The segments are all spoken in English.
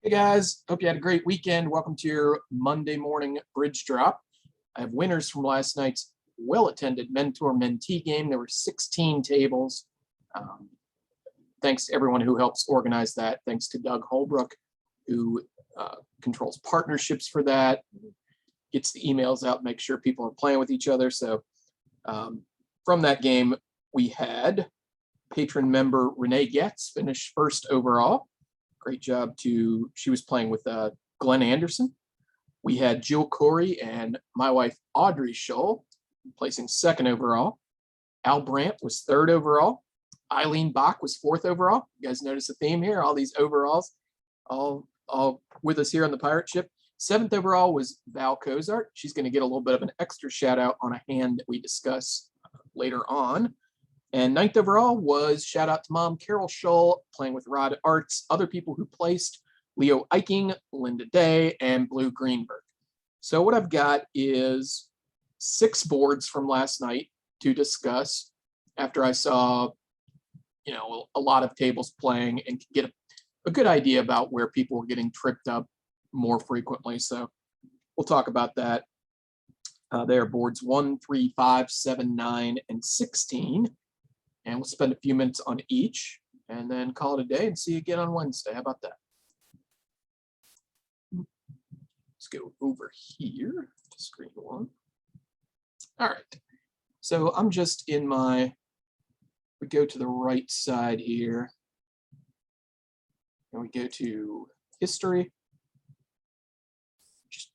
Hey guys, hope you had a great weekend. Welcome to your Monday morning bridge drop. I have winners from last night's well-attended mentor-mentee game. There were 16 tables. Thanks to everyone who helps organize that. Thanks to Doug Holbrook, who controls partnerships for that, gets the emails out, make sure people are playing with each other. So from that game, we had patron member Renee Getz finish first overall. Great job she was playing with Glenn Anderson. We had Jill Corey and my wife Audrey Scholl placing second overall. Al Brandt was third overall. Eileen Bach was fourth overall. You guys notice a theme here, all these overalls, all with us here on the pirate ship. Seventh overall was Val Cozart. She's going to get a little bit of an extra shout out on a hand that we discuss later on. And ninth overall was shout out to Mom Carol Scholl playing with Rod Arts. Other people who placed: Leo Eiking, Linda Day, and Blue Greenberg. So what I've got is 6 boards from last night to discuss after I saw, a lot of tables playing and get a good idea about where people were getting tripped up more frequently. So we'll talk about that. There are boards 1, 3, 5, 7, 9, and 16. And we'll spend a few minutes on each and then call it a day and see you again on Wednesday. How about that? Let's go over here to screen 1. All right. So I'm just in we go to the right side here. And we go to history. Just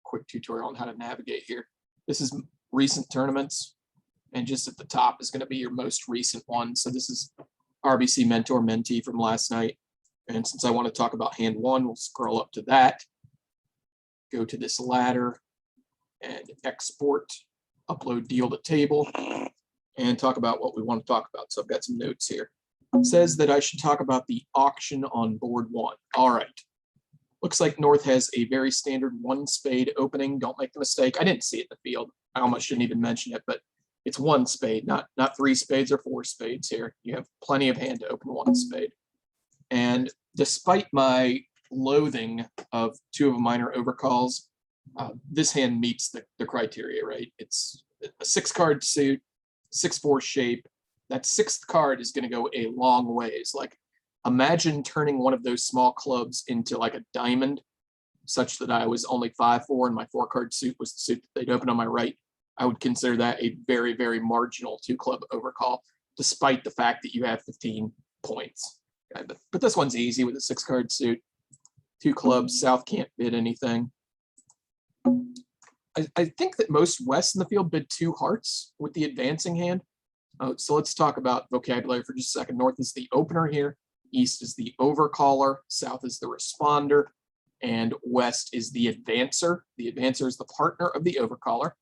quick tutorial on how to navigate here. This is recent tournaments. And just at the top is going to be your most recent one. So this is RBC Mentor Mentee from last night. And since I want to talk about hand 1, we'll scroll up to that. Go to this ladder and export, upload deal to table, and talk about what we want to talk about. So I've got some notes here. It says that I should talk about the auction on board 1. All right. Looks like North has a very standard 1 spade opening. Don't make the mistake. I didn't see it in the field. I almost shouldn't even mention it, but it's 1 spade, not 3 spades or 4 spades here. You have plenty of hand to open 1 spade. And despite my loathing of 2 of mine are overcalls, this hand meets the criteria, right? It's a 6-card suit, 6-4 shape. That 6th card is going to go a long ways. Like, imagine turning one of those small clubs into like a diamond, such that I was only 5-4 and my 4-card suit was the suit that they'd open on my right. I would consider that a very, very marginal 2-club overcall, despite the fact that you have 15 points. Okay, but this one's easy with a 6-card suit. 2 clubs, South can't bid anything. I think that most West in the field bid 2 hearts with the advancing hand. So let's talk about vocabulary for just a second. North is the opener here. East is the overcaller. South is the responder. And West is the advancer. The advancer is the partner of the overcaller.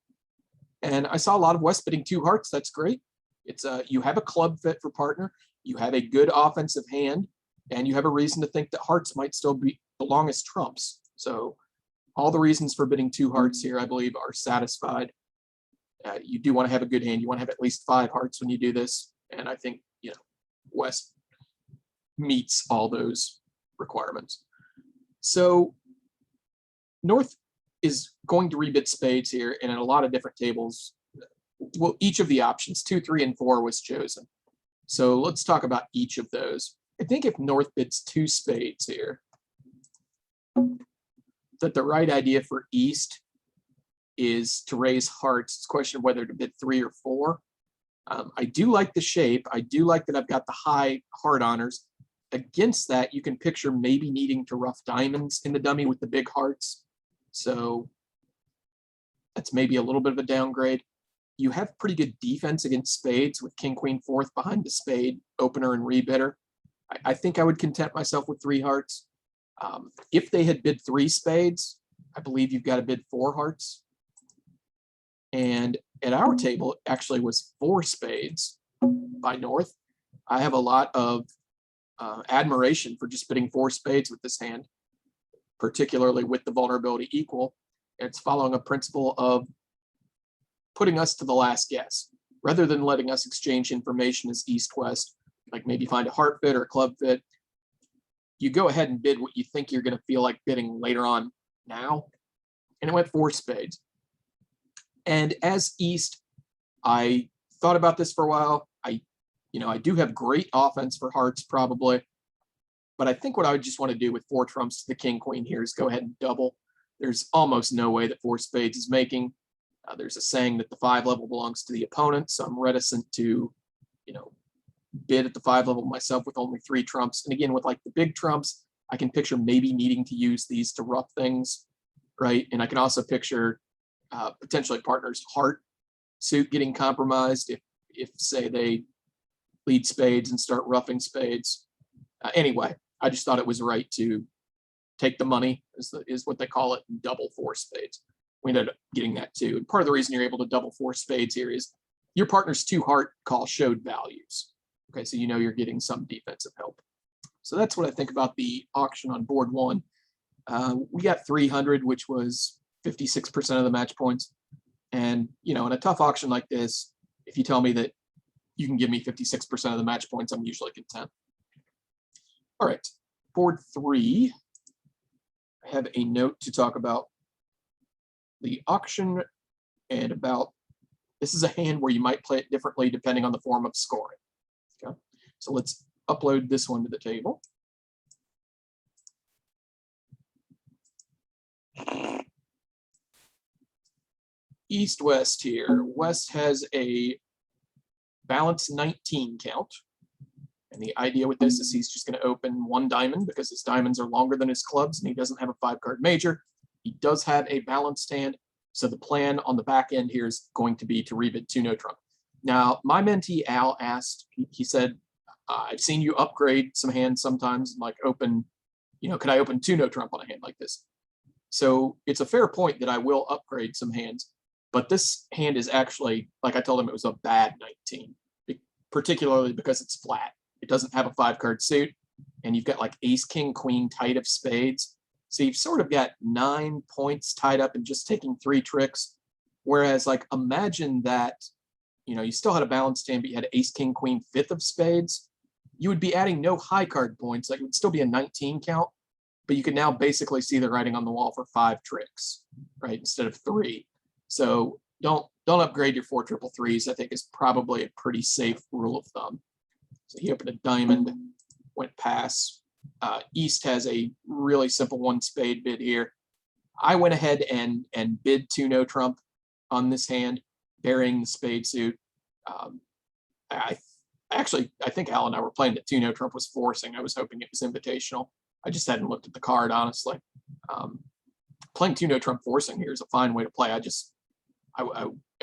And I saw a lot of West bidding 2 hearts. That's great. It's you have a club fit for partner. You have a good offensive hand, and you have a reason to think that hearts might still belong as trumps. So all the reasons for bidding 2 hearts here, I believe, are satisfied. You do want to have a good hand. You want to have at least 5 hearts when you do this. And I think, West meets all those requirements. So North is going to rebid spades here, and in a lot of different tables, well, each of the options 2, 3, and 4 was chosen. So let's talk about each of those. I think if North bids 2 spades here, that the right idea for East is to raise hearts. It's a question of whether to bid 3 or 4. I do like the shape. I do like that I've got the high heart honors. Against that, you can picture maybe needing to rough diamonds in the dummy with the big hearts. So that's maybe a little bit of a downgrade. You have pretty good defense against spades with king, queen, 4th behind the spade, opener, and rebidder. I think I would content myself with 3 hearts. If they had bid 3 spades, I believe you've got to bid 4 hearts. And at our table, it actually was 4 spades by North. I have a lot of admiration for just bidding 4 spades with this hand, particularly with the vulnerability equal. It's following a principle of putting us to the last guess, rather than letting us exchange information as east-west, like maybe find a heart fit or a club fit. you go ahead and bid what you think you're going to feel like bidding later on now. And it went 4 spades. And as East, I thought about this for a while. I do have great offense for hearts probably, but I think what I would just want to do with 4 trumps to the king queen here is go ahead and double. There's almost no way that 4 spades is making. There's a saying that the 5 level belongs to the opponent, so I'm reticent to, bid at the 5 level myself with only 3 trumps. And again, with like the big trumps, I can picture maybe needing to use these to rough things, right? And I can also picture potentially partner's heart suit getting compromised if say they lead spades and start roughing spades. Anyway, I just thought it was right to take the money, is what they call it, and double 4 spades. We ended up getting that too. And part of the reason you're able to double 4 spades here is your partner's 2 heart call showed values. Okay, so you're getting some defensive help. So that's what I think about the auction on board 1. We got 300, which was 56% of the match points. And, in a tough auction like this, if you tell me that you can give me 56% of the match points, I'm usually content. All right, board 3. I have a note to talk about the auction and about, this is a hand where you might play it differently depending on the form of scoring. Okay, so let's upload this one to the table. East-West here. West has a balanced 19 count. And the idea with this is he's just going to open 1 diamond because his diamonds are longer than his clubs and he doesn't have a 5-card major. He does have a balanced hand. So the plan on the back end here is going to be to rebid 2 no trump. Now, my mentee Al asked, he said, I've seen you upgrade some hands sometimes, like open, could I open 2 no trump on a hand like this? So it's a fair point that I will upgrade some hands, but this hand is actually, like I told him, it was a bad 19, particularly because it's flat. It doesn't have a 5-card suit, and you've got like ace, king, queen, tight of spades. So you've sort of got 9 points tied up in just taking 3 tricks. Whereas like imagine that, you still had a balanced hand, but you had ace, king, queen, 5th of spades. You would be adding no high card points. Like it would still be a 19 count, but you could now basically see the writing on the wall for 5 tricks, right? Instead of 3. So don't upgrade your 4 triple threes, I think is probably a pretty safe rule of thumb. So he opened a diamond, went pass. East has a really simple 1 spade bid here. I went ahead and bid 2 no trump on this hand, burying the spade suit. I think Al and I were playing that 2 no trump was forcing. I was hoping it was invitational. I just hadn't looked at the card, honestly. Playing 2 no trump forcing here is a fine way to play. At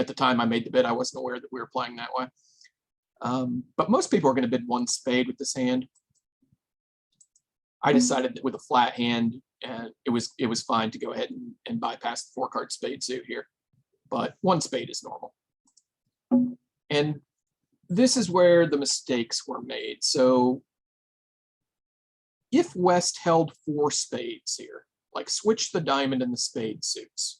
the time I made the bid, I wasn't aware that we were playing that way. But most people are going to bid 1 spade with this hand. I decided that with a flat hand, it was fine to go ahead and bypass the 4-card spade suit here. But 1 spade is normal. And this is where the mistakes were made. So if West held 4 spades here, like switch the diamond and the spade suits,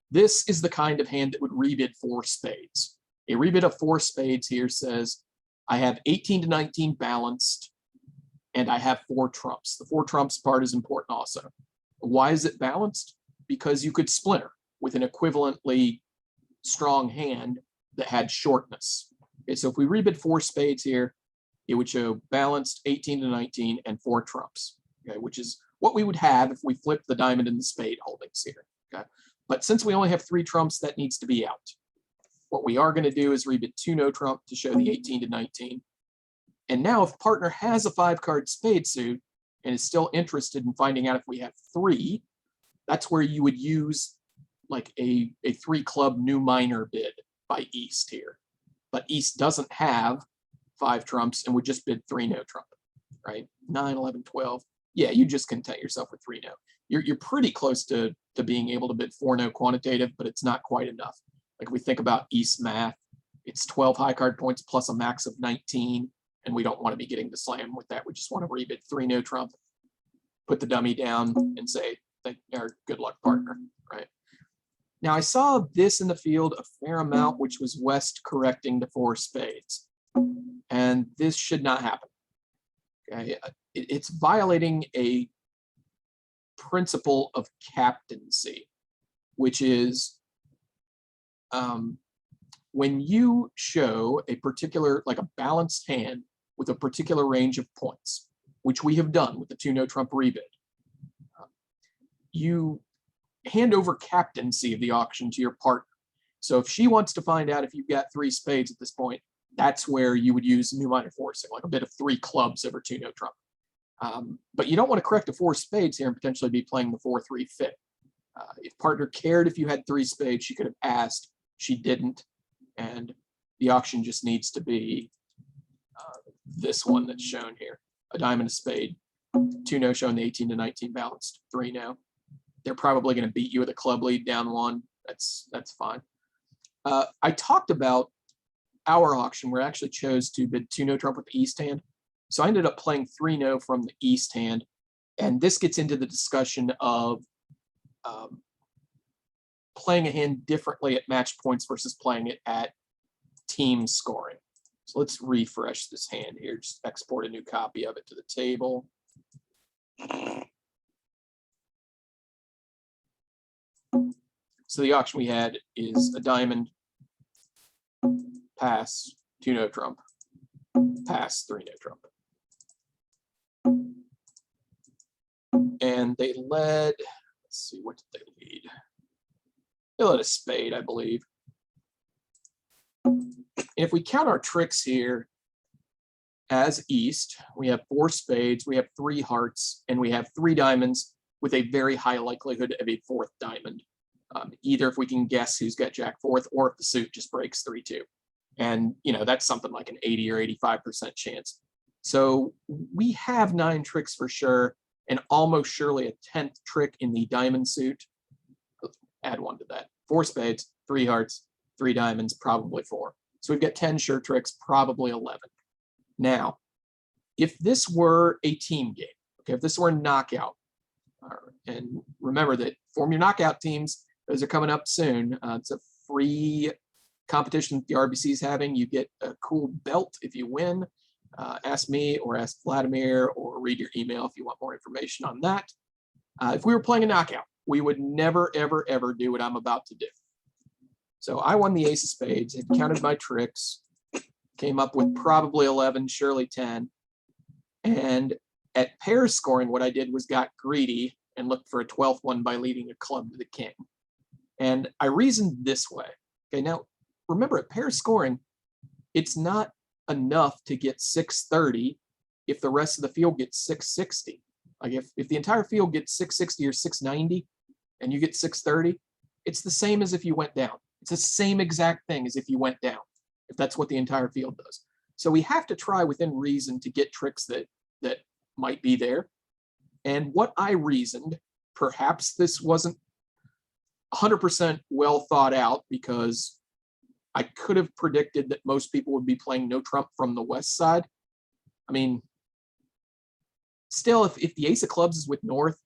this is the kind of hand that would rebid 4 spades. A rebid of 4 spades here says, I have 18 to 19 balanced, and I have 4 trumps. The 4 trumps part is important also. Why is it balanced? Because you could splinter with an equivalently strong hand that had shortness. Okay, so if we rebid 4 spades here, it would show balanced 18 to 19 and 4 trumps, okay, which is what we would have if we flipped the diamond and the spade holdings here. Okay, but since we only have 3 trumps, that needs to be out. What we are going to do is rebid 2 no trump to show the 18 to 19. And now if partner has a 5-card spade suit and is still interested in finding out if we have 3, that's where you would use like a 3-club new minor bid by East here. But East doesn't have 5 trumps and would just bid 3 no trump, right? 9, 11, 12. Yeah, you just content yourself with 3 no. You're pretty close to being able to bid 4 no quantitative, but it's not quite enough. Like if we think about East math, it's 12 high card points plus a max of 19, and we don't want to be getting to slam with that. We just want to rebid 3 no trump, put the dummy down, and say, good luck, partner, right? Now I saw this in the field a fair amount, which was West correcting the 4 spades, and this should not happen. Okay, it's violating a principle of captaincy, which is when you show a particular, like a balanced hand with a particular range of points, which we have done with the 2 no trump rebid, you hand over captaincy of the auction to your partner. So if she wants to find out if you've got 3 spades at this point, that's where you would use new minor forcing, like a bit of 3 clubs over 2 no trump. But you don't want to correct a 4 spades here and potentially be playing the 4-3 fit. If partner cared if you had 3 spades, she could have asked. She didn't, and the auction just needs to be this one that's shown here: a diamond, a spade, 2 no showing the 18 to 19 balanced, 3 no. They're probably going to beat you with a club lead down 1. That's fine. I talked about our auction where I actually chose to bid 2 no trump with the east hand. So I ended up playing 3 no from the east hand. And this gets into the discussion of playing a hand differently at match points versus playing it at team scoring. So let's refresh this hand here. Just export a new copy of it to the table. So the auction we had is a diamond, pass, 2 no trump, pass, 3 no trump. And they led, let's see, what did they lead? They led a spade, I believe. If we count our tricks here as east, we have 4 spades, we have 3 hearts, and we have 3 diamonds with a very high likelihood of a 4th diamond. Either if we can guess who's got jack 4th, or if the suit just breaks 3-2. And, you know, that's something like an 80 or 85% chance. So we have 9 tricks for sure, and almost surely a 10th trick in the diamond suit. Let's add 1 to that. 4 spades, 3 hearts, 3 diamonds, probably 4. So we've got 10 sure tricks, probably 11. Now, if this were a team game, okay, if this were a knockout, and remember that form your knockout teams, those are coming up soon. It's a free competition the RBC is having. You get a cool belt if you win. Ask me or ask Vladimir or read your email if you want more information on that. If we were playing a knockout, we would never, ever, ever do what I'm about to do. So I won the ace of spades, had counted my tricks, came up with probably 11, surely 10. And at pair scoring, what I did was got greedy and looked for a 12th one by leading a club to the king. And I reasoned this way. Okay, now remember, at pair scoring, it's not enough to get 630 if the rest of the field gets 660. Like if the entire field gets 660 or 690 and you get 630, it's the same as if you went down. It's the same exact thing as if you went down, if that's what the entire field does. So we have to try within reason to get tricks that might be there. And what I reasoned, perhaps this wasn't 100% well thought out, because I could have predicted that most people would be playing no trump from the west side. I mean, still, if the ace of clubs is with north,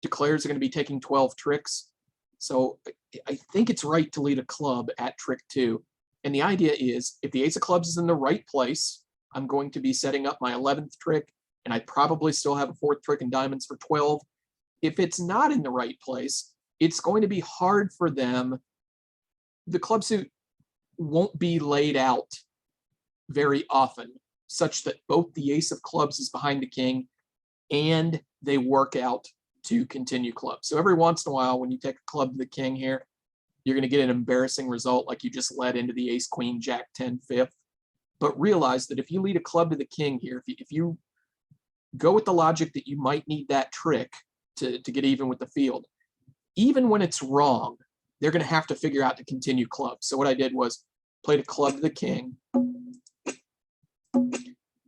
declares are going to be taking 12 tricks. So I think it's right to lead a club at trick 2. And the idea is, if the ace of clubs is in the right place, I'm going to be setting up my 11th trick, and I probably still have a 4th trick in diamonds for 12. If it's not in the right place, it's going to be hard for them. The club suit won't be laid out very often, such that both the ace of clubs is behind the king and they work out to continue clubs. So every once in a while, when you take a club to the king here, you're going to get an embarrassing result, like you just led into the ace, queen, jack 10, 5th. But realize that if you lead a club to the king here, if you go with the logic that you might need that trick to get even with the field, even when it's wrong, they're going to have to figure out to continue clubs. So what I did was played a club to the king.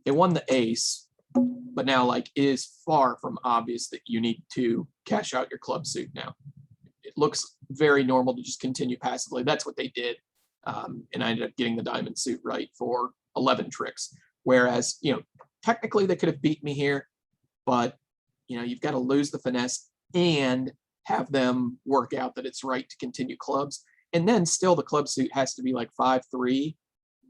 They won the ace, but now, like, it is far from obvious that you need to cash out your club suit now. It looks very normal to just continue passively. That's what they did. And I ended up getting the diamond suit right for 11 tricks. Whereas, you know, technically they could have beat me here, but, you know, you've got to lose the finesse and have them work out that it's right to continue clubs. And then still the club suit has to be like 5-3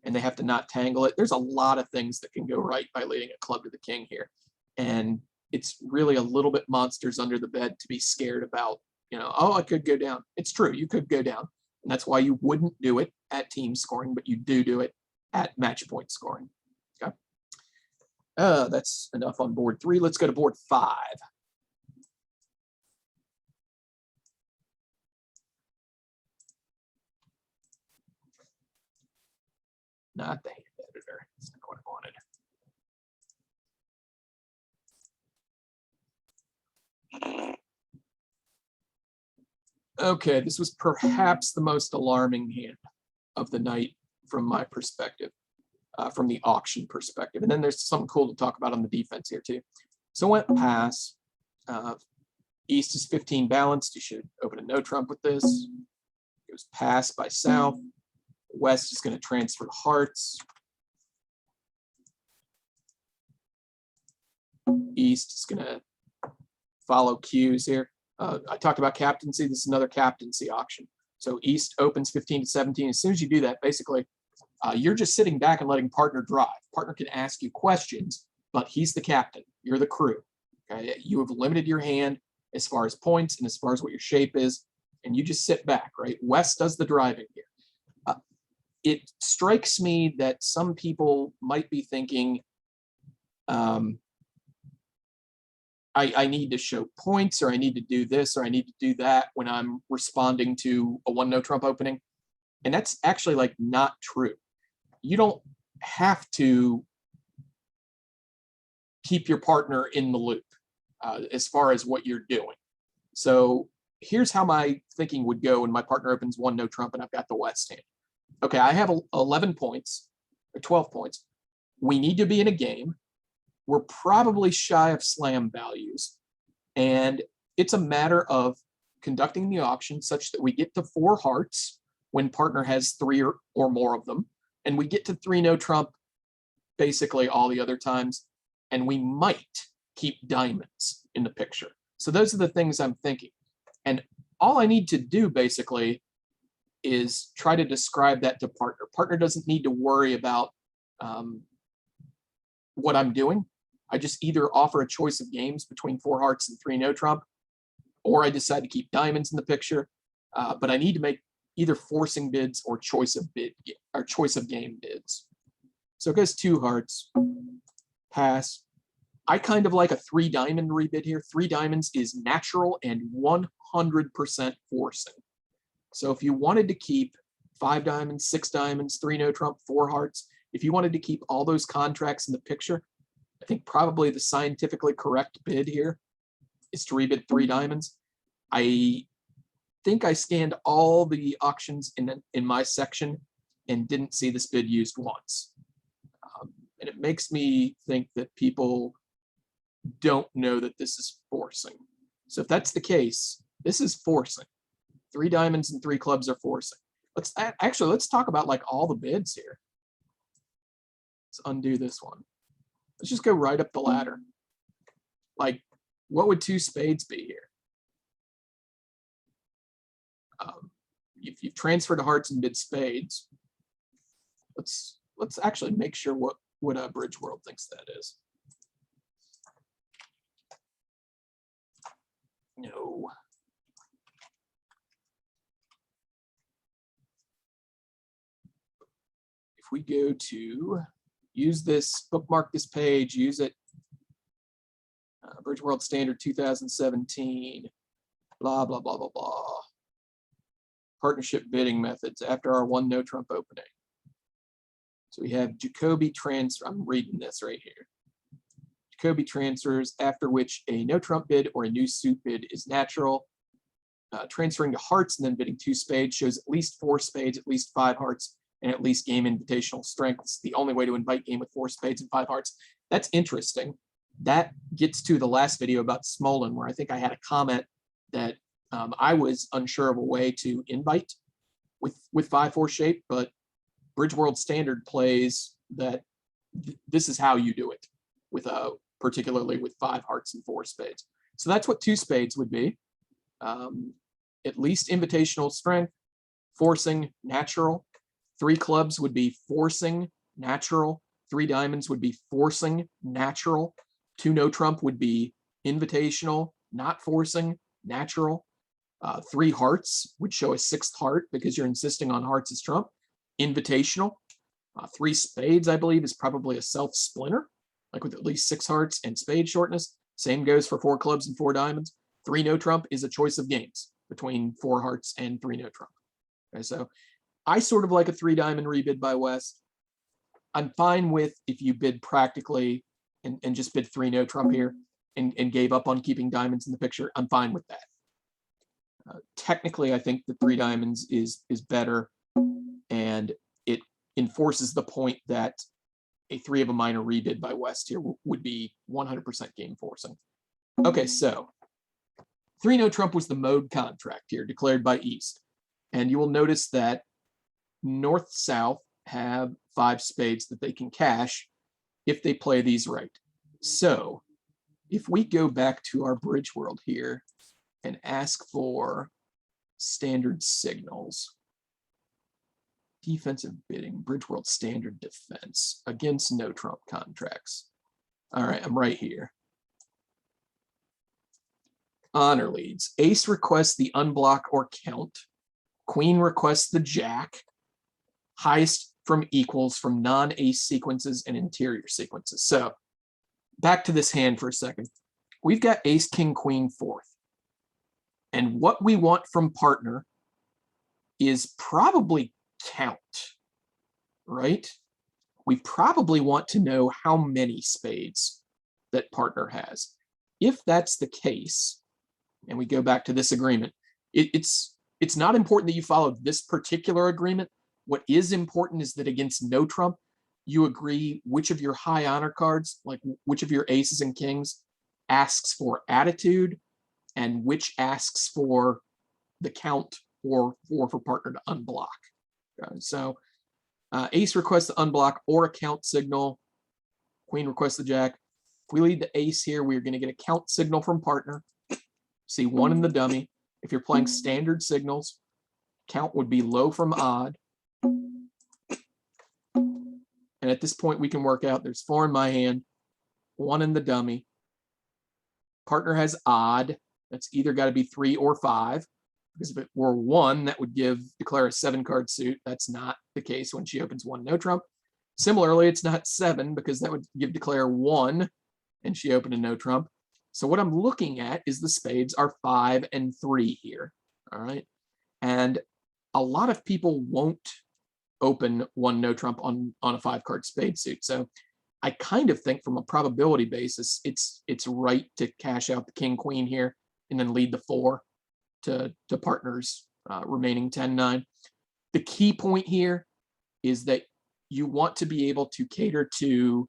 and they have to not tangle it. There's a lot of things that can go right by leading a club to the king here. And it's really a little bit monsters under the bed to be scared about, oh, I could go down. It's true, you could go down. And that's why you wouldn't do it at team scoring, but you do it at match point scoring. Okay. That's enough on board 3. Let's go to board 5. Not the hand editor. That's not what I wanted. Okay, this was perhaps the most alarming hand of the night from my perspective, from the auction perspective. And then there's something cool to talk about on the defense here too. So went pass. East is 15 balanced. You should open a no trump with this. Goes pass by South. West is going to transfer hearts. East is going to follow cues here. I talked about captaincy. This is another captaincy auction. So East opens 15 to 17. As soon as you do that, basically, you're just sitting back and letting partner drive. Partner can ask you questions, but he's the captain. You're the crew. Okay? You have limited your hand as far as points and as far as what your shape is, and you just sit back, right? West does the driving here. It strikes me that some people might be thinking, I need to show points, or I need to do this, or I need to do that when I'm responding to a 1 no trump opening. And that's actually like not true. You don't have to keep your partner in the loop as far as what you're doing. So here's how my thinking would go when my partner opens 1 no trump and I've got the West hand. Okay, I have 11 points, or 12 points. We need to be in a game. We're probably shy of slam values. And it's a matter of conducting the auction such that we get to 4 hearts when partner has 3 or more of them. And we get to 3 no trump basically all the other times. And we might keep diamonds in the picture. So those are the things I'm thinking. And all I need to do basically is try to describe that to partner. Partner doesn't need to worry about what I'm doing. I just either offer a choice of games between 4 hearts and 3 no trump, or I decide to keep diamonds in the picture. But I need to make either forcing bids or choice of game bids. So it goes 2 hearts, pass. I kind of like a 3 diamond rebid here. 3 diamonds is natural and 100% forcing. So if you wanted to keep 5 diamonds, 6 diamonds, 3 no trump, 4 hearts, if you wanted to keep all those contracts in the picture, I think probably the scientifically correct bid here is to rebid 3 diamonds. I think I scanned all the auctions in my section and didn't see this bid used once. And it makes me think that people don't know that this is forcing. So if that's the case, this is forcing. 3 diamonds and 3 clubs are forcing. Let's talk about like all the bids here. Let's undo this one. Let's just go right up the ladder. Like, what would 2 spades be here? If you've transferred to hearts and bid spades, let's actually make sure what Bridge World thinks that is. No. If we go to use this, bookmark this page, use it, Bridge World Standard 2017, blah, blah, blah, blah, blah. Partnership bidding methods after our 1 no trump opening. So we have Jacoby transfer. I'm reading this right here. Jacoby transfers, after which a no trump bid or a new suit bid is natural. Transferring to hearts and then bidding 2 spades shows at least 4 spades, at least 5 hearts, and at least game invitational strength. It's the only way to invite game with 4 spades and 5 hearts. That's interesting. That gets to the last video about Smolin, where I think I had a comment that I was unsure of a way to invite with 5-4 shape, but Bridge World Standard plays that this is how you do it, with particularly with 5 hearts and 4 spades. So that's what 2 spades would be. At least invitational strength, forcing, natural. 3 clubs would be forcing, natural. 3 diamonds would be forcing, natural. 2 no trump would be invitational, not forcing, natural. 3 hearts would show a 6th heart because you're insisting on hearts as trump, invitational. 3 spades, I believe, is probably a self splinter, like with at least 6 hearts and spade shortness. Same goes for 4 clubs and 4 diamonds. 3 no trump is a choice of games between 4 hearts and 3 no trump. Okay, so I sort of like a 3 diamond rebid by West. I'm fine with if you bid practically and just bid 3 no trump here and gave up on keeping diamonds in the picture. I'm fine with that. Technically, I think the 3 diamonds is better, and it enforces the point that a 3 of a minor rebid by West here would be 100% game forcing. Okay, so 3 no trump was the mode contract here declared by East, and you will notice that North South have 5 spades that they can cash if they play these right. So if we go back to our bridge world here and ask for standard signals, defensive bidding, bridge world standard defense against no trump contracts. All right, I'm right here. Honor leads. Ace requests the unblock or count. Queen requests the jack. Highest from equals from non-ace sequences and interior sequences. So back to this hand for a second. We've got ace, king, queen, 4th. And what we want from partner is probably count, right? We probably want to know how many spades that partner has. If that's the case, and we go back to this agreement, it's not important that you follow this particular agreement. What is important is that against no trump, you agree which of your high honor cards, like which of your aces and kings, asks for attitude, and which asks for the count or for partner to unblock. Okay, so ace requests the unblock or a count signal. Queen requests the jack. If we lead the ace here, we're going to get a count signal from partner. See 1 in the dummy. If you're playing standard signals, count would be low from odd. And at this point, we can work out there's 4 in my hand, 1 in the dummy. Partner has odd. That's either got to be 3 or 5. Because if it were 1, that would declare a 7-card suit. That's not the case when she opens 1 no trump. Similarly, it's not 7 because that would declare 1 and she opened a no trump. So what I'm looking at is the spades are 5 and 3 here. All right. And a lot of people won't open 1 no trump on a 5-card spade suit. So I kind of think from a probability basis, it's right to cash out the king queen here and then lead the 4 to partners remaining 10-9. The key point here is that you want to be able to cater to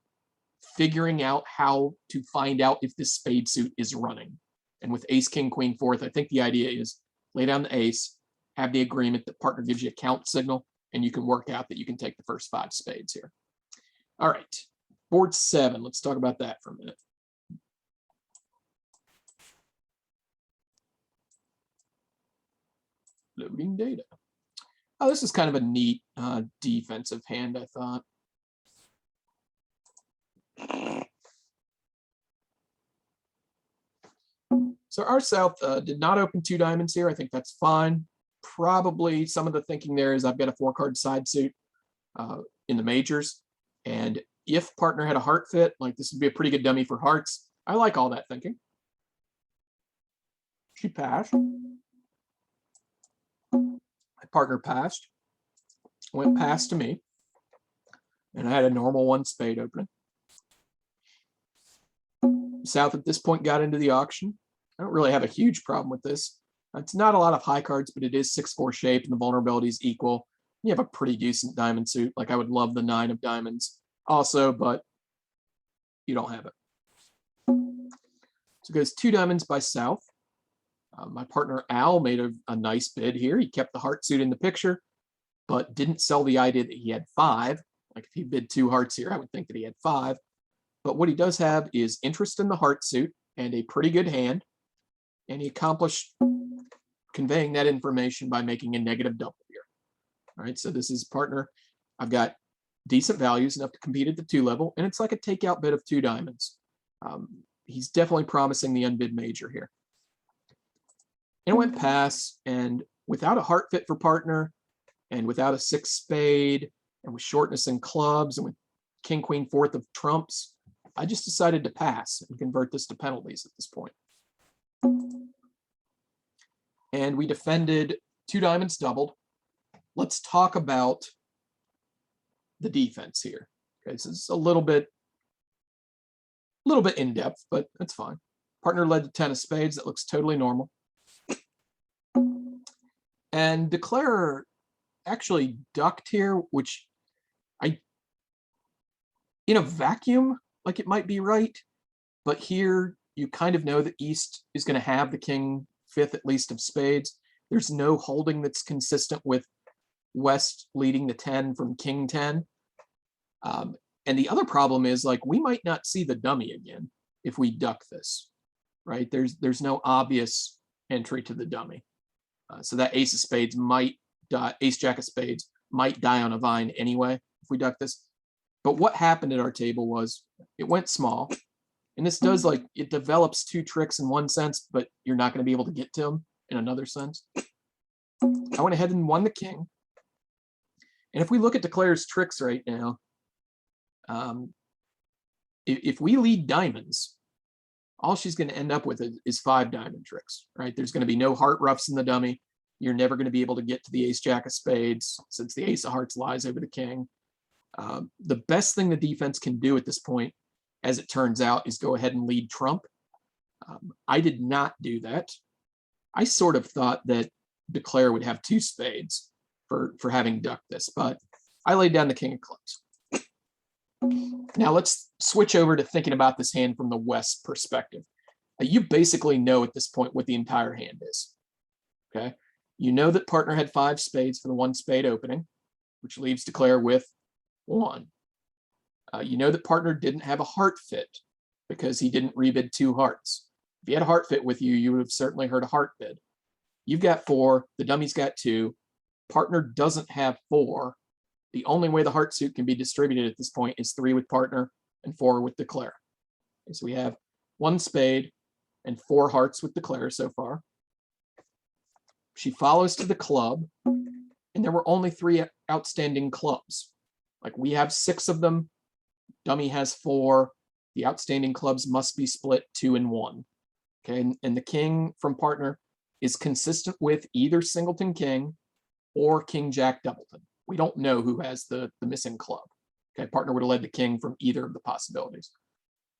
figuring out how to find out if this spade suit is running. And with ace, king, queen, 4th, I think the idea is lay down the ace, have the agreement that partner gives you a count signal, and you can work out that you can take the first 5 spades here. All right, board 7. Let's talk about that for a minute. Loading data. Oh, this is kind of a neat defensive hand, I thought. So our South did not open 2 diamonds here. I think that's fine. Probably some of the thinking there is I've got a 4-card side suit in the majors. And if partner had a heart fit, like this would be a pretty good dummy for hearts. I like all that thinking. She passed. My partner passed. Went past to me. And I had a normal 1 spade opening. South at this point got into the auction. I don't really have a huge problem with this. It's not a lot of high cards, but it is 6-4 shape and the vulnerability is equal. You have a pretty decent diamond suit. Like I would love the 9 of diamonds also, but you don't have it. So it goes 2 diamonds by South. My partner Al made a nice bid here. He kept the heart suit in the picture, but didn't sell the idea that he had 5. Like if he bid 2 hearts here, I would think that he had 5. But what he does have is interest in the heart suit and a pretty good hand. And he accomplished conveying that information by making a negative double here. All right, so this is partner. I've got decent values enough to compete at the 2 level, and it's like a takeout bid of 2 diamonds. He's definitely promising the unbid major here. And it went pass, and without a heart fit for partner, and without a 6 spade, and with shortness in clubs, and with king, queen, 4th of trumps, I just decided to pass and convert this to penalties at this point. And we defended 2 diamonds doubled. Let's talk about the defense here. Okay, so it's a little bit in depth, but that's fine. Partner led to 10 of spades. That looks totally normal. And declarer actually ducked here, which in a vacuum, like it might be right, but here you kind of know that East is going to have the king 5th at least of spades. There's no holding that's consistent with West leading the 10 from king 10. And the other problem is, like, we might not see the dummy again if we duck this, right? There's no obvious entry to the dummy. So that ace of spades might die, ace jack of spades might die on a vine anyway if we duck this. But what happened at our table was it went small. And this does, like, it develops 2 tricks in one sense, but you're not going to be able to get to them in another sense. I went ahead and won the king. And if we look at declarer's tricks right now, if we lead diamonds, all she's going to end up with is 5 diamond tricks, right? There's going to be no heart roughs in the dummy. You're never going to be able to get to the ace jack of spades since the ace of hearts lies over the king. The best thing the defense can do at this point, as it turns out, is go ahead and lead trump. I did not do that. I sort of thought that declare would have 2 spades for having ducked this, but I laid down the king of clubs. Now let's switch over to thinking about this hand from the West perspective. You basically know at this point what the entire hand is. Okay, you know that partner had 5 spades for the 1 spade opening, which leaves declare with 1. You know that partner didn't have a heart fit because he didn't rebid 2 hearts. If he had a heart fit with you, you would have certainly heard a heart bid. You've got 4, the dummy's got 2, partner doesn't have 4. The only way the heart suit can be distributed at this point is 3 with partner and 4 with declare. Okay, so we have 1 spade and 4 hearts with declare so far. She follows to the club, and there were only 3 outstanding clubs. Like, we have 6 of them, dummy has 4. The outstanding clubs must be split 2 and 1. Okay, and the king from partner is consistent with either singleton king or king jack doubleton. We don't know who has the missing club. Okay, partner would have led the king from either of the possibilities.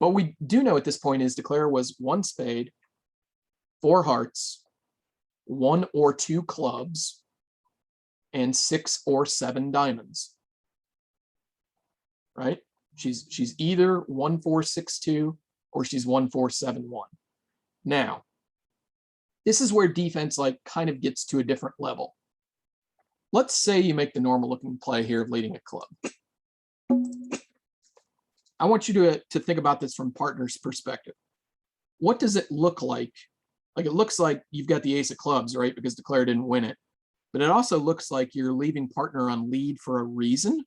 But we do know at this point is declare was 1 spade, 4 hearts, 1 or 2 clubs, and 6 or 7 diamonds. Right? She's either 1-4-6-2 or she's 1-4-7-1. Now, this is where defense, like, kind of gets to a different level. Let's say you make the normal looking play here of leading a club. I want you to think about this from partner's perspective. What does it look like? Like, it looks like you've got the ace of clubs, right? Because declare didn't win it. But it also looks like you're leaving partner on lead for a reason.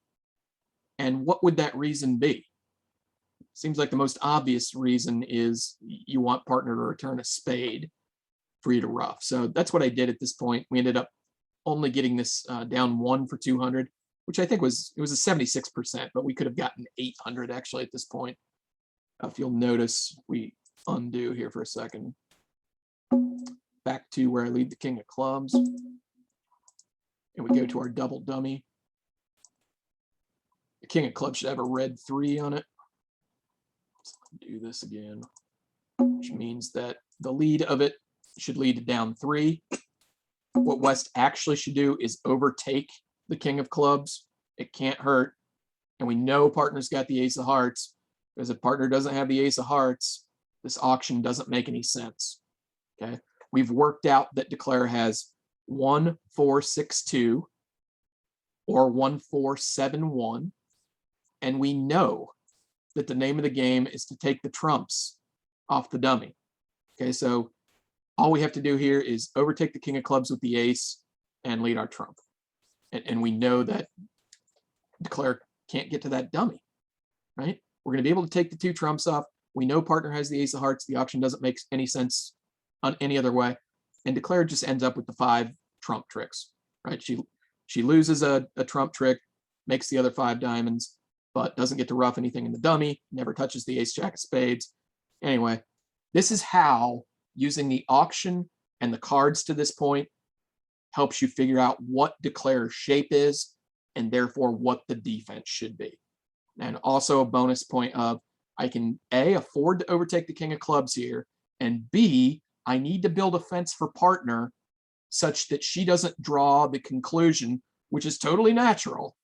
And what would that reason be? Seems like the most obvious reason is you want partner to return a spade for you to rough. So that's what I did at this point. We ended up only getting this down 1 for 200, which I think was a 76%, but we could have gotten 800 actually at this point. If you'll notice, we undo here for a second. Back to where I lead the king of clubs. And we go to our double dummy. The king of clubs should have a red 3 on it. Let's do this again, which means that the lead of it should lead to down 3. What West actually should do is overtake the king of clubs. It can't hurt. And we know partner's got the ace of hearts, because if partner doesn't have the ace of hearts, this auction doesn't make any sense. Okay, we've worked out that declare has 1-4-6-2 or 1-4-7-1, and we know that the name of the game is to take the trumps off the dummy. Okay, so all we have to do here is overtake the king of clubs with the ace and lead our trump. And we know that declare can't get to that dummy, right? We're going to be able to take the 2 trumps off. We know partner has the ace of hearts. The auction doesn't make any sense on any other way. And declare just ends up with the 5 trump tricks, right? She loses a trump trick, makes the other 5 diamonds, but doesn't get to ruff anything in the dummy, never touches the ace jack of spades. Anyway, this is how using the auction and the cards to this point helps you figure out what declare's shape is and therefore what the defense should be. And also a bonus point of I can A, afford to overtake the king of clubs here, and B, I need to build a fence for partner such that she doesn't draw the conclusion, which is totally natural,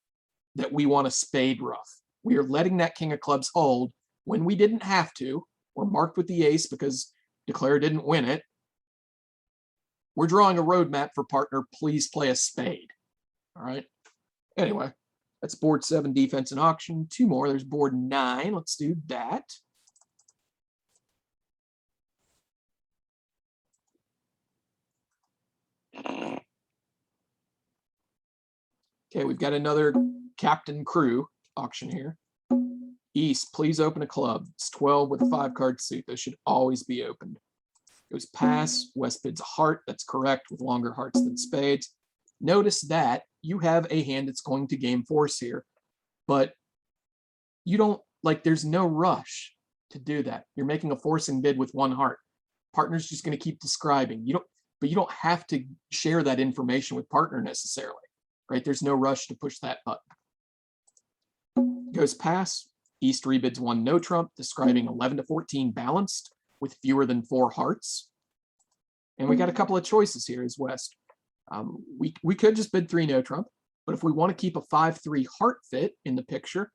that we want a spade ruff. We are letting that king of clubs hold when we didn't have to. We're marked with the ace because declare didn't win it. We're drawing a roadmap for partner. Please play a spade. All right. Anyway, that's board 7, defense and auction. 2 more. There's board 9. Let's do that. Okay, we've got another captain crew auction here. East, please open a club. It's 12 with a 5-card suit. Those should always be opened. Goes pass. West bids a heart. That's correct, with longer hearts than spades. Notice that you have a hand that's going to game force here, but you don't, like, there's no rush to do that. You're making a forcing bid with 1 heart. Partner's just going to keep describing. But you don't have to share that information with partner necessarily, right? There's no rush to push that button. Goes pass. East rebids 1 no trump, describing 11 to 14 balanced with fewer than 4 hearts. And we got a couple of choices here as West. We could just bid 3 no trump, but if we want to keep a 5-3 heart fit in the picture,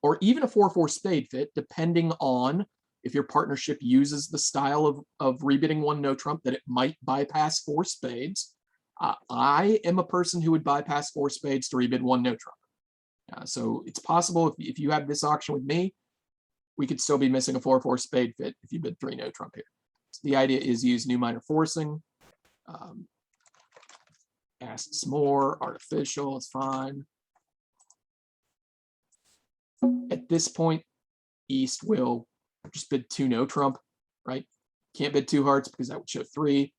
or even a 4-4 spade fit, depending on if your partnership uses the style of rebidding 1 no trump, that it might bypass 4 spades. I am a person who would bypass 4 spades to rebid 1 no trump. So it's possible if you have this auction with me, we could still be missing a 4-4 spade fit if you bid 3 no trump here. So the idea is use new minor forcing. Asks more, artificial, it's fine. At this point, East will just bid 2 no trump, right? Can't bid 2 hearts because that would show 3.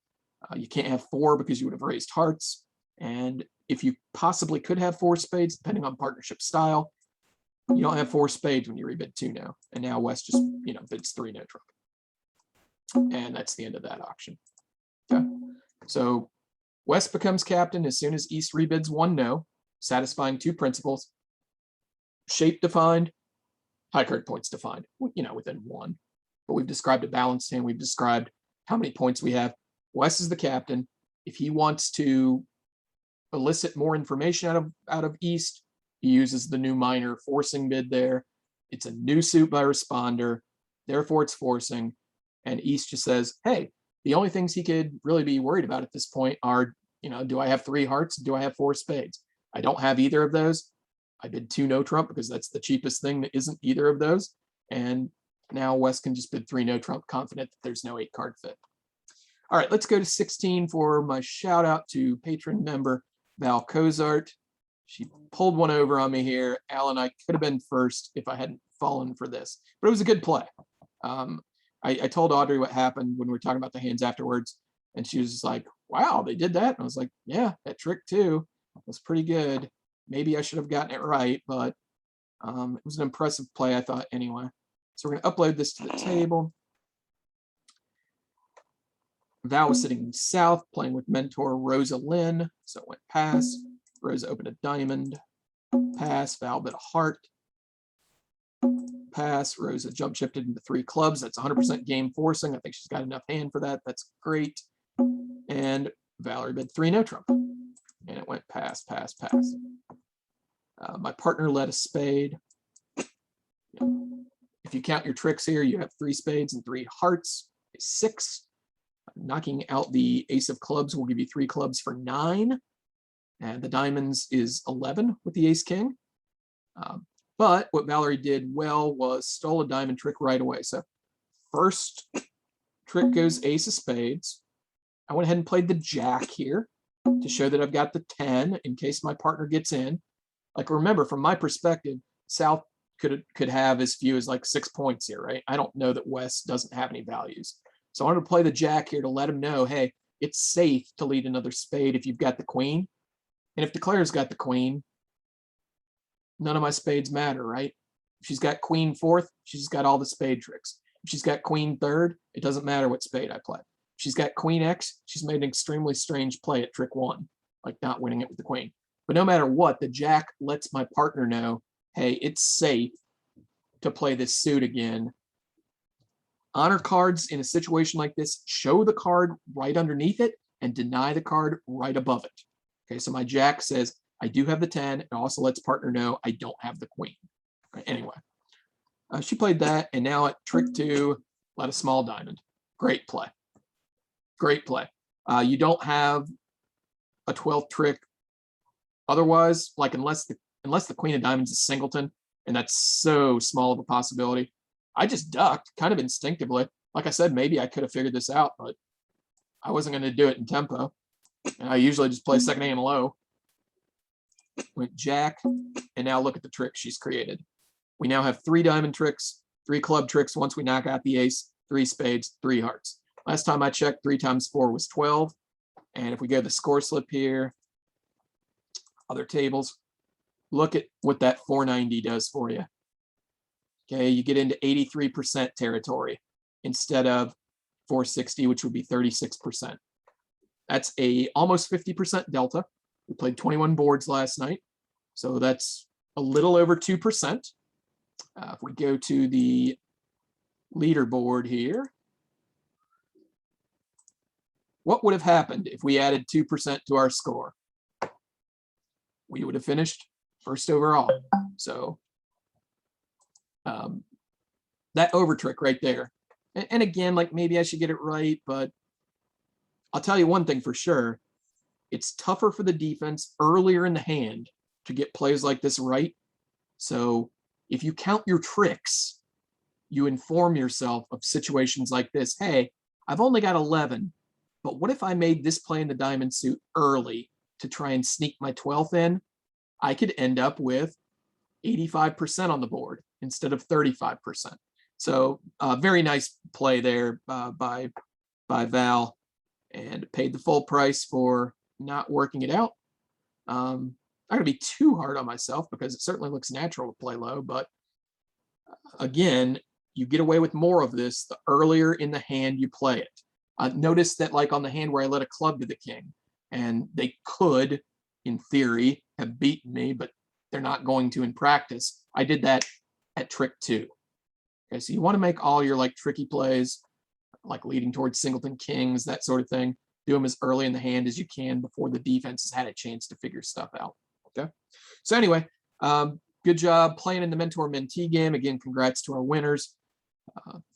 You can't have 4 because you would have raised hearts. And if you possibly could have 4 spades, depending on partnership style, you don't have 4 spades when you rebid 2 no. And now West just, bids 3 no trump. And that's the end of that auction. Okay. So West becomes captain as soon as East rebids 1 no, satisfying 2 principles. Shape defined, high card points defined, within 1. But we've described a balanced hand. We've described how many points we have. West is the captain. If he wants to elicit more information out of East, he uses the new minor forcing bid there. It's a new suit by responder, therefore it's forcing. And East just says, hey, the only things he could really be worried about at this point are, do I have 3 hearts? Do I have 4 spades? I don't have either of those. I bid 2 no trump because that's the cheapest thing that isn't either of those. And now West can just bid 3 no trump, confident that there's no 8-card fit. All right, let's go to 16 for my shout out to patron member Val Cozart. She pulled one over on me here. Al and I could have been first if I hadn't fallen for this, but it was a good play. I told Audrey what happened when we were talking about the hands afterwards, and she was just like, wow, they did that? And I was like, yeah, that trick too was pretty good. Maybe I should have gotten it right, but it was an impressive play, I thought, anyway. So we're going to upload this to the table. Val was sitting south, playing with mentor Rosa Lynn, so it went pass. Rosa opened a diamond, pass. Val bid a heart, pass. Rosa jump shifted into 3 clubs. That's 100% game forcing. I think she's got enough hand for that. That's great. And Valerie bid 3 no trump, and it went pass, pass, pass. My partner led a spade. If you count your tricks here, you have 3 spades and 3 hearts, 6. Knocking out the ace of clubs will give you 3 clubs for 9. And the diamonds is 11 with the ace king. But what Valerie did well was stole a diamond trick right away. So first trick goes ace of spades. I went ahead and played the jack here. to show that I've got the 10 in case my partner gets in. Like, remember, from my perspective, South could have as few as like 6 points here, right? I don't know that West doesn't have any values. So I wanted to play the Jack here to let him know, hey, it's safe to lead another spade if you've got the Queen. And if DeClare's got the Queen, none of my spades matter, right? If she's got Queen fourth, she's got all the spade tricks. If she's got Queen third, it doesn't matter what spade I play. If she's got Queen X, she's made an extremely strange play at trick 1, like not winning it with the Queen. But no matter what, the Jack lets my partner know, hey, it's safe to play this suit again. Honor cards in a situation like this, show the card right underneath it and deny the card right above it. Okay, so my Jack says, I do have the 10. It also lets partner know I don't have the Queen. Okay, anyway, she played that, and now at trick 2, let a small diamond. Great play. Great play. You don't have a 12th trick otherwise, like unless the Queen of Diamonds is singleton, and that's so small of a possibility. I just ducked kind of instinctively. Like I said, maybe I could have figured this out, but I wasn't going to do it in tempo. And I usually just play second hand low. Went Jack, and now look at the trick she's created. We now have 3 diamond tricks, 3 club tricks once we knock out the ace, 3 spades, 3 hearts. Last time I checked, 3 times 4 was 12. And if we go to the score slip here, other tables, look at what that 490 does for you. Okay, you get into 83% territory instead of 460, which would be 36%. That's a almost 50% delta. We played 21 boards last night, so that's a little over 2%. If we go to the leaderboard here, what would have happened if we added 2% to our score? We would have finished first overall. So that over trick right there. And again, like maybe I should get it right, but I'll tell you one thing for sure. It's tougher for the defense earlier in the hand to get plays like this right. So if you count your tricks, you inform yourself of situations like this. Hey, I've only got 11, but what if I made this play in the diamond suit early to try and sneak my 12th in? I could end up with 85% on the board instead of 35%. So very nice play there by Val, and paid the full price for not working it out. I'm not going to be too hard on myself because it certainly looks natural to play low, but again, you get away with more of this the earlier in the hand you play it. Notice that like on the hand where I let a club to the king, and they could, in theory, have beaten me, but they're not going to in practice. I did that at trick 2. Okay, so you want to make all your like tricky plays, like leading towards singleton kings, that sort of thing. Do them as early in the hand as you can before the defense has had a chance to figure stuff out. Okay. So anyway, good job playing in the mentor-mentee game. Again, congrats to our winners.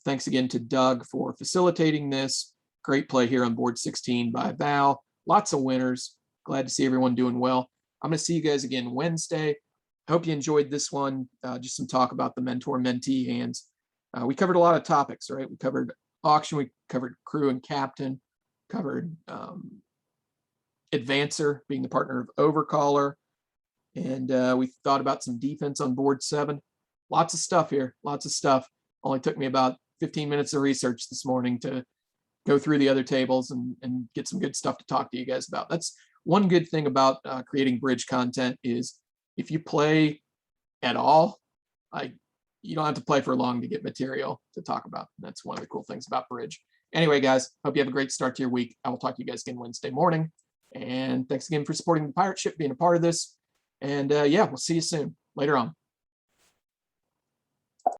Thanks again to Doug for facilitating this. Great play here on board 16 by Val. Lots of winners. Glad to see everyone doing well. I'm going to see you guys again Wednesday. I hope you enjoyed this one. Just some talk about the mentor-mentee hands. We covered a lot of topics, right? We covered auction, we covered crew and captain, covered advancer, being the partner of overcaller, and we thought about some defense on board 7. Lots of stuff here, lots of stuff. Only took me about 15 minutes of research this morning to go through the other tables and get some good stuff to talk to you guys about. That's one good thing about creating bridge content is if you play at all, you don't have to play for long to get material to talk about. That's one of the cool things about bridge. Anyway, guys, hope you have a great start to your week. I will talk to you guys again Wednesday morning. And thanks again for supporting the pirate ship, being a part of this. And yeah, we'll see you soon. Later on.